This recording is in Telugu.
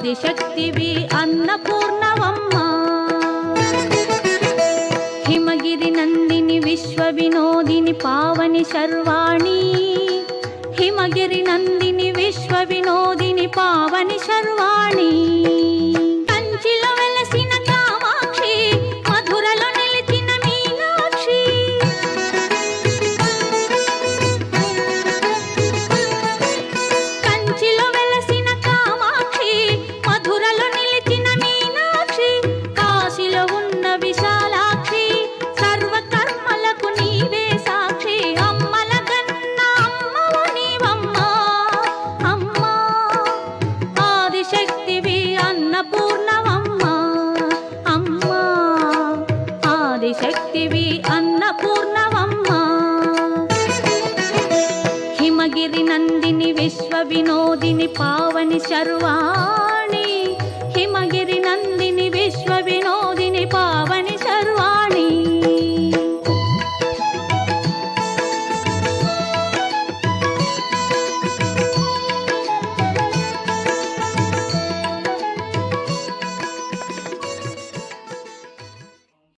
ఆదిశక్తివి అన్నపూర్ణవమ్మ. హిమగిరి నందిని విశ్వ వినోదిని పావని శర్వాణి. హిమగిరి నందిని విశ్వ వినోదిని పావని శర్వాణి. కంచిలో వెలసిన కామాక్షి, మధురలో నిలిచిన మీనాక్షి. కంచిలో వెలసిన కామాక్షి, మధురలో నిలిచిన మీనాక్షి. కాశీలో ఉన్న విశాలాక్షి, సర్వకర్మలకు నీవే సాక్షి. అమ్మల గన్న అమ్మవ నీవమ్మ. అమ్మ ఆదిశక్తివి అన్నపూర్ణవమ్మ. అమ్మ ఆదిశక్తివి అన్నపూర్ణవమ్మ. హిమగిరి నందిని విశ్వ వినోదిని పావని శర్వాణి. హిమగిరి